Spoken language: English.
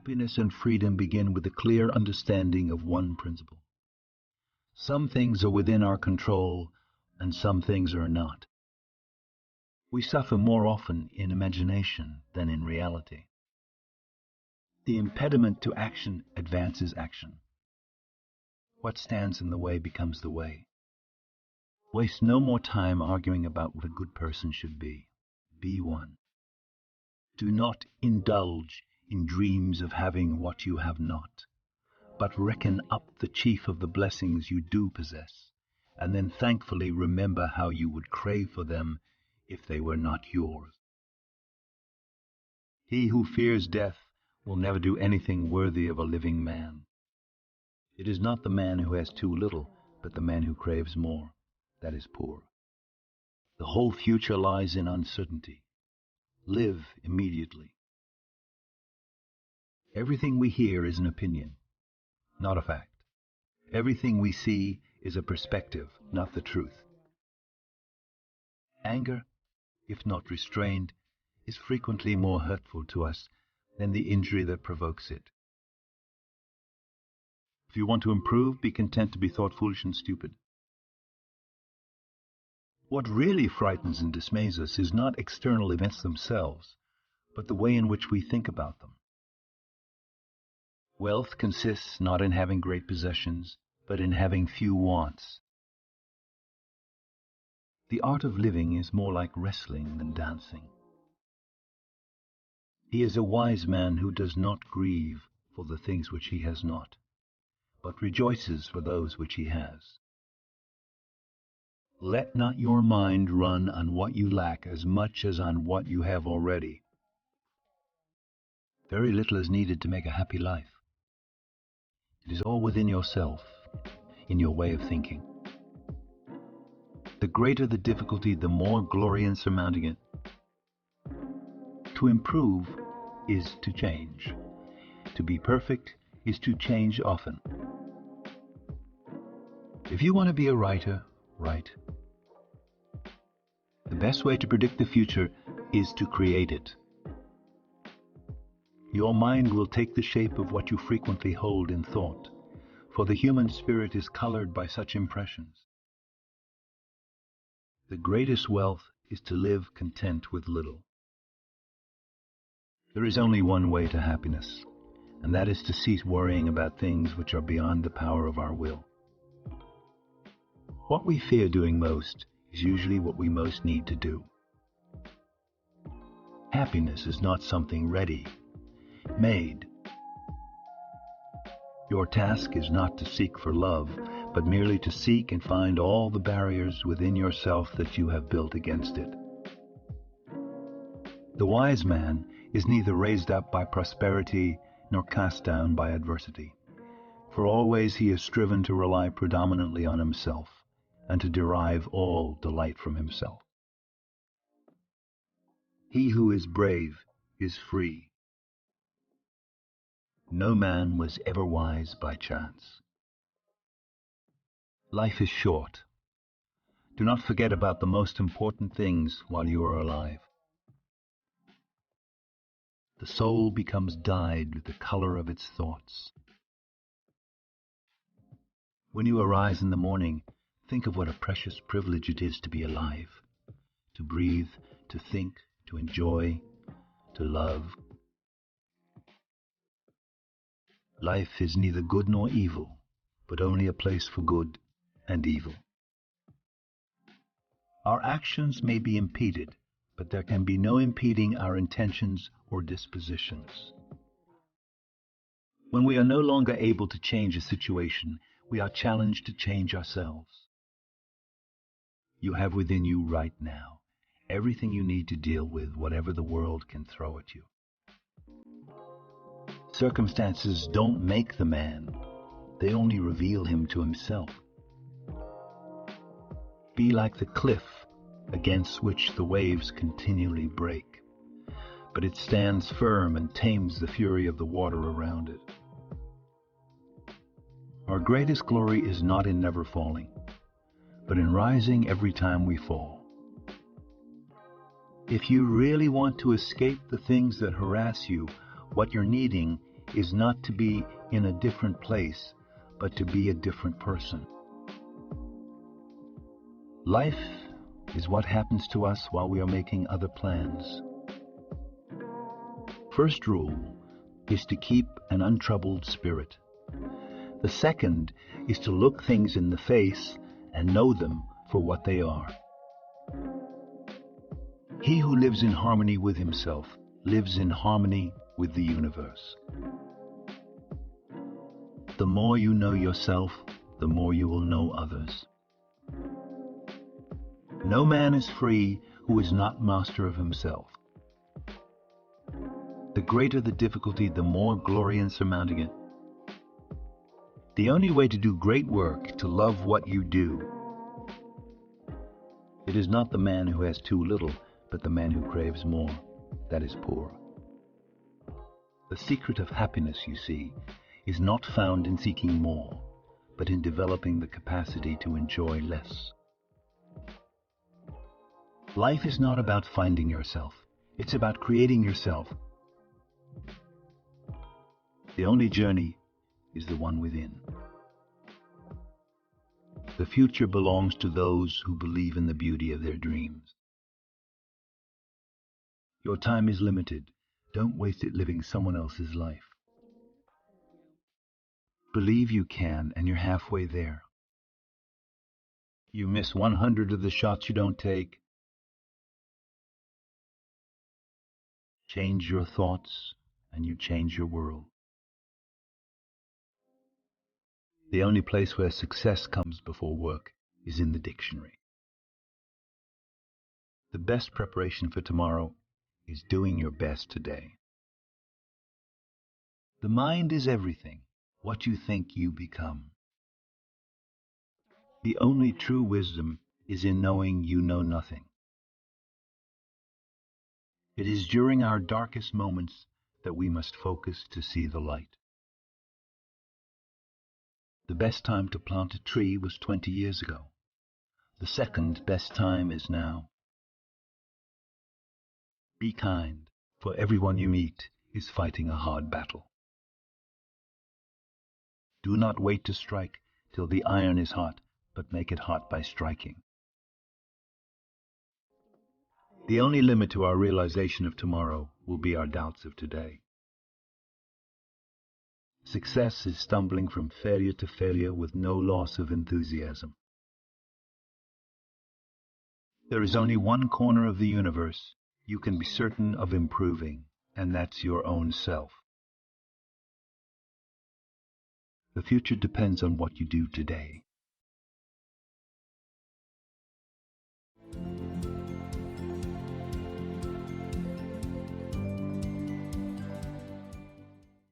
Happiness and freedom begin with a clear understanding of one principle. Some things are within our control, and some things are not. We suffer more often in imagination than in reality. The impediment to action advances action. What stands in the way becomes the way. Waste no more time arguing about what a good person should be. Be one. Do not indulge in dreams of having what you have not, but reckon up the chief of the blessings you do possess, and then thankfully remember how you would crave for them if they were not yours. He who fears death will never do anything worthy of a living man. It is not the man who has too little, but the man who craves more, that is poor. The whole future lies in uncertainty. Live immediately. Everything we hear is an opinion, not a fact. Everything we see is a perspective, not the truth. Anger, if not restrained, is frequently more hurtful to us than the injury that provokes it. If you want to improve, be content to be thought foolish and stupid. What really frightens and dismays us is not external events themselves, but the way in which we think about them. Wealth consists not in having great possessions, but in having few wants. The art of living is more like wrestling than dancing. He is a wise man who does not grieve for the things which he has not, but rejoices for those which he has. Let not your mind run on what you lack as much as on what you have already. Very little is needed to make a happy life. It is all within yourself, in your way of thinking. The greater the difficulty, the more glory in surmounting it. To improve is to change. To be perfect is to change often. If you want to be a writer, write. The best way to predict the future is to create it. Your mind will take the shape of what you frequently hold in thought, for the human spirit is colored by such impressions. The greatest wealth is to live content with little. There is only one way to happiness, and that is to cease worrying about things which are beyond the power of our will. What we fear doing most is usually what we most need to do. Happiness is not something ready, made. Your task is not to seek for love, but merely to seek and find all the barriers within yourself that you have built against it. The wise man is neither raised up by prosperity nor cast down by adversity, for always he has striven to rely predominantly on himself and to derive all delight from himself. He who is brave is free. No man was ever wise by chance. Life is short. Do not forget about the most important things while you are alive. The soul becomes dyed with the color of its thoughts. When you arise in the morning, think of what a precious privilege it is to be alive, to breathe, to think, to enjoy, to love. Life is neither good nor evil, but only a place for good and evil. Our actions may be impeded, but there can be no impeding our intentions or dispositions. When we are no longer able to change a situation, we are challenged to change ourselves. You have within you right now everything you need to deal with whatever the world can throw at you. Circumstances don't make the man, they only reveal him to himself. Be like the cliff against which the waves continually break, but it stands firm and tames the fury of the water around it. Our greatest glory is not in never falling, but in rising every time we fall. If you really want to escape the things that harass you, what you're needing is not to be in a different place, but to be a different person. Life is what happens to us while we are making other plans. First rule is to keep an untroubled spirit. The second is to look things in the face and know them for what they are. He who lives in harmony with himself lives in harmony with the universe. The more you know yourself, the more you will know others. No man is free who is not master of himself. The greater the difficulty, the more glory in surmounting it. The only way to do great work, to love what you do. It is not the man who has too little, but the man who craves more, that is poor. The secret of happiness, you see, is not found in seeking more, but in developing the capacity to enjoy less. Life is not about finding yourself. It's about creating yourself. The only journey is the one within. The future belongs to those who believe in the beauty of their dreams. Your time is limited. Don't waste it living someone else's life. Believe you can, and you're halfway there. You miss 100 of the shots you don't take. Change your thoughts, and you change your world. The only place where success comes before work is in the dictionary. The best preparation for tomorrow is doing your best today. The mind is everything. What you think, you become. The only true wisdom is in knowing you know nothing. It is during our darkest moments that we must focus to see the light. The best time to plant a tree was 20 years ago. The second best time is now. Be kind, for everyone you meet is fighting a hard battle. Do not wait to strike till the iron is hot, but make it hot by striking. The only limit to our realization of tomorrow will be our doubts of today. Success is stumbling from failure to failure with no loss of enthusiasm. There is only one corner of the universe you can be certain of improving, and that's your own self. The future depends on what you do today.